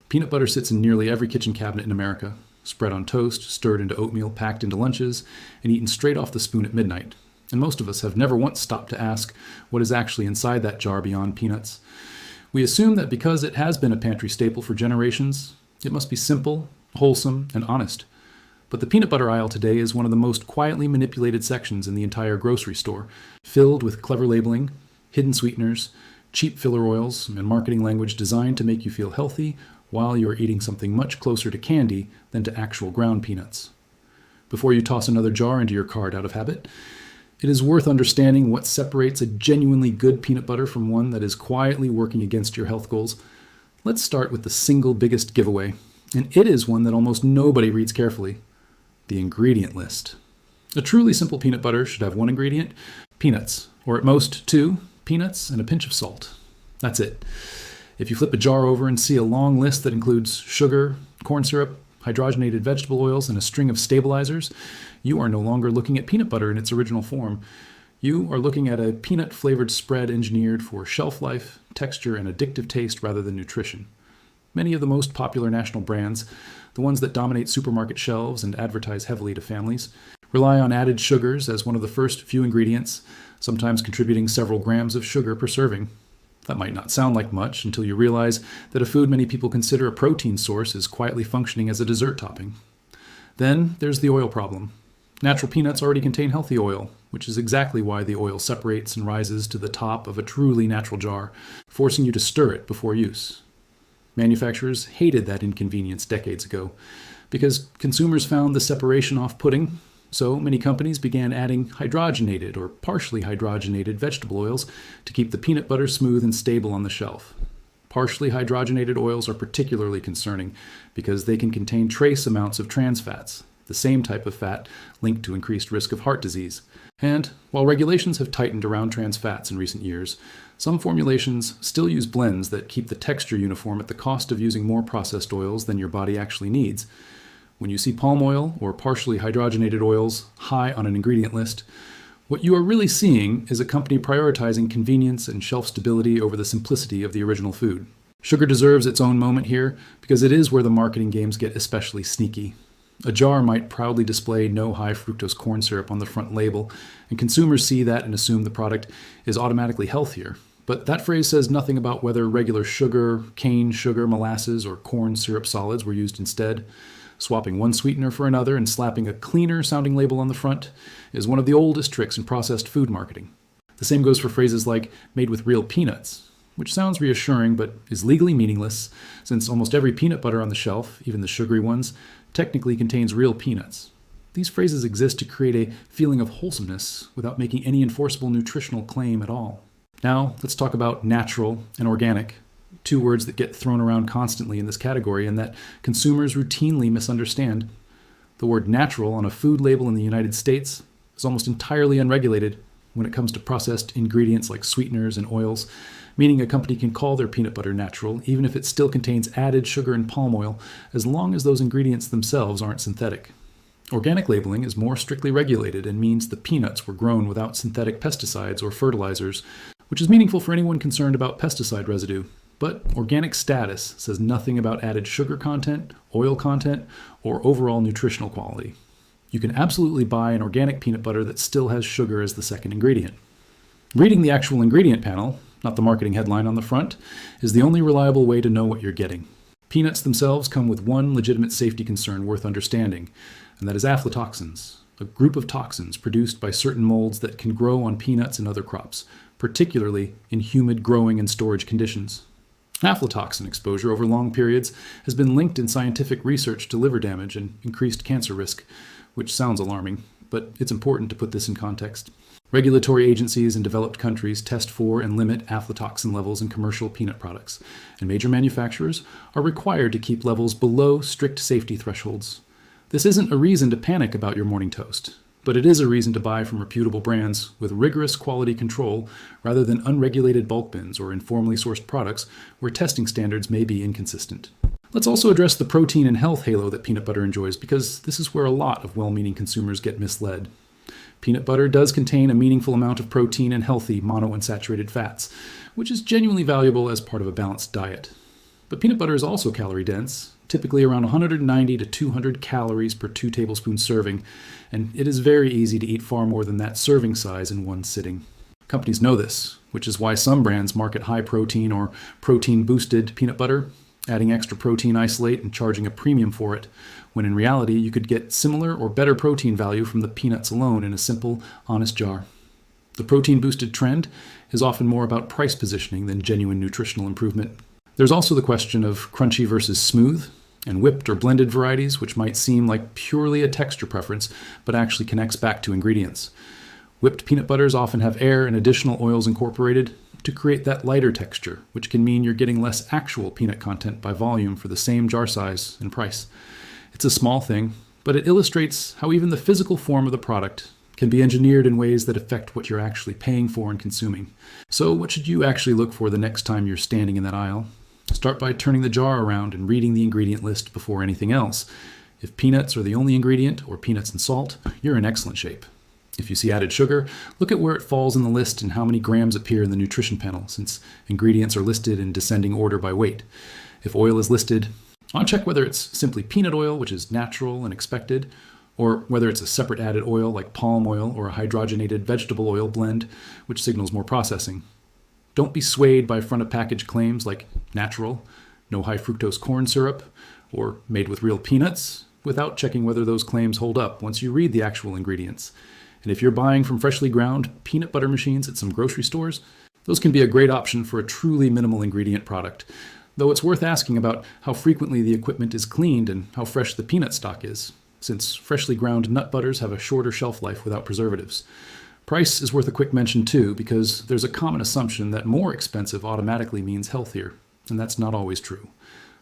Peanut butter sits in nearly every kitchen cabinet in America, spread on toast, stirred into oatmeal, packed into lunches, and eaten straight off the spoon at midnight. And most of us have never once stopped to ask what is actually inside that jar beyond peanuts. We assume that because it has been a pantry staple for generations, it must be simple, wholesome, and honest. But the peanut butter aisle today is one of the most quietly manipulated sections in the entire grocery store, filled with clever labeling, hidden sweeteners, cheap filler oils, and marketing language designed to make you feel healthy while you are eating something much closer to candy than to actual ground peanuts. Before you toss another jar into your cart out of habit, it is worth understanding what separates a genuinely good peanut butter from one that is quietly working against your health goals. Let's start with the single biggest giveaway, and it is one that almost nobody reads carefully: the ingredient list. A truly simple peanut butter should have one ingredient: peanuts, or at most two, peanuts and a pinch of salt. That's it. If you flip a jar over and see a long list that includes sugar, corn syrup, hydrogenated vegetable oils, and a string of stabilizers, you are no longer looking at peanut butter in its original form. You are looking at a peanut-flavored spread engineered for shelf life, texture, and addictive taste rather than nutrition. Many of the most popular national brands, the ones that dominate supermarket shelves and advertise heavily to families, rely on added sugars as one of the first few ingredients, sometimes contributing several grams of sugar per serving. That might not sound like much until you realize that a food many people consider a protein source is quietly functioning as a dessert topping. Then there's the oil problem. Natural peanuts already contain healthy oil, which is exactly why the oil separates and rises to the top of a truly natural jar, forcing you to stir it before use. Manufacturers hated that inconvenience decades ago because consumers found the separation off-putting. So many companies began adding hydrogenated or partially hydrogenated vegetable oils to keep the peanut butter smooth and stable on the shelf. Partially hydrogenated oils are particularly concerning because they can contain trace amounts of trans fats, the same type of fat linked to increased risk of heart disease. And while regulations have tightened around trans fats in recent years, some formulations still use blends that keep the texture uniform at the cost of using more processed oils than your body actually needs. When you see palm oil or partially hydrogenated oils high on an ingredient list, what you are really seeing is a company prioritizing convenience and shelf stability over the simplicity of the original food. Sugar deserves its own moment here because it is where the marketing games get especially sneaky. A jar might proudly display no high fructose corn syrup on the front label, and consumers see that and assume the product is automatically healthier. But that phrase says nothing about whether regular sugar, cane sugar, molasses, or corn syrup solids were used instead. Swapping one sweetener for another and slapping a cleaner sounding label on the front is one of the oldest tricks in processed food marketing. The same goes for phrases like made with real peanuts, which sounds reassuring but is legally meaningless since almost every peanut butter on the shelf, even the sugary ones, technically contains real peanuts. These phrases exist to create a feeling of wholesomeness without making any enforceable nutritional claim at all. Now, let's talk about natural and organic, two words that get thrown around constantly in this category and that consumers routinely misunderstand. The word natural on a food label in the United States is almost entirely unregulated when it comes to processed ingredients like sweeteners and oils, meaning a company can call their peanut butter natural even if it still contains added sugar and palm oil, as long as those ingredients themselves aren't synthetic. Organic labeling is more strictly regulated and means the peanuts were grown without synthetic pesticides or fertilizers, which is meaningful for anyone concerned about pesticide residue. But organic status says nothing about added sugar content, oil content, or overall nutritional quality. You can absolutely buy an organic peanut butter that still has sugar as the second ingredient. Reading the actual ingredient panel, not the marketing headline on the front, is the only reliable way to know what you're getting. Peanuts themselves come with one legitimate safety concern worth understanding, and that is aflatoxins, a group of toxins produced by certain molds that can grow on peanuts and other crops, particularly in humid growing and storage conditions. Aflatoxin exposure over long periods has been linked in scientific research to liver damage and increased cancer risk, which sounds alarming, but it's important to put this in context. Regulatory agencies in developed countries test for and limit aflatoxin levels in commercial peanut products, and major manufacturers are required to keep levels below strict safety thresholds. This isn't a reason to panic about your morning toast, but it is a reason to buy from reputable brands with rigorous quality control rather than unregulated bulk bins or informally sourced products where testing standards may be inconsistent. Let's also address the protein and health halo that peanut butter enjoys, because this is where a lot of well-meaning consumers get misled. Peanut butter does contain a meaningful amount of protein and healthy monounsaturated fats, which is genuinely valuable as part of a balanced diet. But peanut butter is also calorie dense, typically around 190 to 200 calories per 2 tablespoon serving, and it is very easy to eat far more than that serving size in one sitting. Companies know this, which is why some brands market high protein or protein boosted peanut butter, adding extra protein isolate and charging a premium for it, when in reality you could get similar or better protein value from the peanuts alone in a simple, honest jar. The protein boosted trend is often more about price positioning than genuine nutritional improvement. There's also the question of crunchy versus smooth, and whipped or blended varieties, which might seem like purely a texture preference, but actually connects back to ingredients. Whipped peanut butters often have air and additional oils incorporated to create that lighter texture, which can mean you're getting less actual peanut content by volume for the same jar size and price. It's a small thing, but it illustrates how even the physical form of the product can be engineered in ways that affect what you're actually paying for and consuming. So what should you actually look for the next time you're standing in that aisle? Start by turning the jar around and reading the ingredient list before anything else. If peanuts are the only ingredient, or peanuts and salt, you're in excellent shape. If you see added sugar, look at where it falls in the list and how many grams appear in the nutrition panel, since ingredients are listed in descending order by weight. If oil is listed, I'll check whether it's simply peanut oil, which is natural and expected, or whether it's a separate added oil like palm oil or a hydrogenated vegetable oil blend, which signals more processing. Don't be swayed by front of package claims like natural, no high fructose corn syrup, or made with real peanuts, without checking whether those claims hold up once you read the actual ingredients. And if you're buying from freshly ground peanut butter machines at some grocery stores, those can be a great option for a truly minimal ingredient product, though it's worth asking about how frequently the equipment is cleaned and how fresh the peanut stock is, since freshly ground nut butters have a shorter shelf life without preservatives. Price is worth a quick mention too, because there's a common assumption that more expensive automatically means healthier, and that's not always true.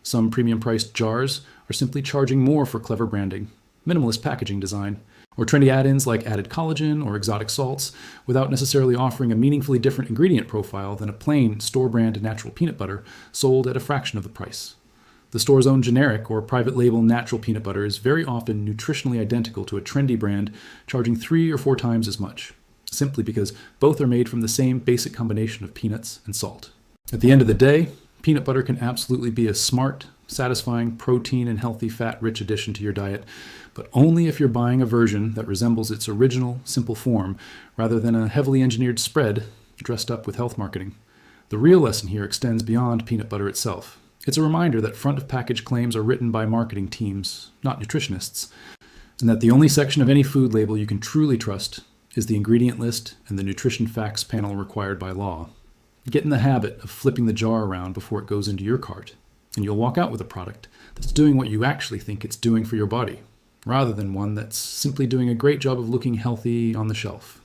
Some premium priced jars are simply charging more for clever branding, minimalist packaging design, or trendy add-ins like added collagen or exotic salts, without necessarily offering a meaningfully different ingredient profile than a plain store-brand natural peanut butter sold at a fraction of the price. The store's own generic or private label natural peanut butter is very often nutritionally identical to a trendy brand, charging 3 or 4 times as much, simply because both are made from the same basic combination of peanuts and salt. At the end of the day, peanut butter can absolutely be a smart, satisfying, protein and healthy fat-rich addition to your diet, but only if you're buying a version that resembles its original, simple form, rather than a heavily engineered spread dressed up with health marketing. The real lesson here extends beyond peanut butter itself. It's a reminder that front-of-package claims are written by marketing teams, not nutritionists, and that the only section of any food label you can truly trust is the ingredient list and the nutrition facts panel required by law. Get in the habit of flipping the jar around before it goes into your cart, and you'll walk out with a product that's doing what you actually think it's doing for your body, rather than one that's simply doing a great job of looking healthy on the shelf.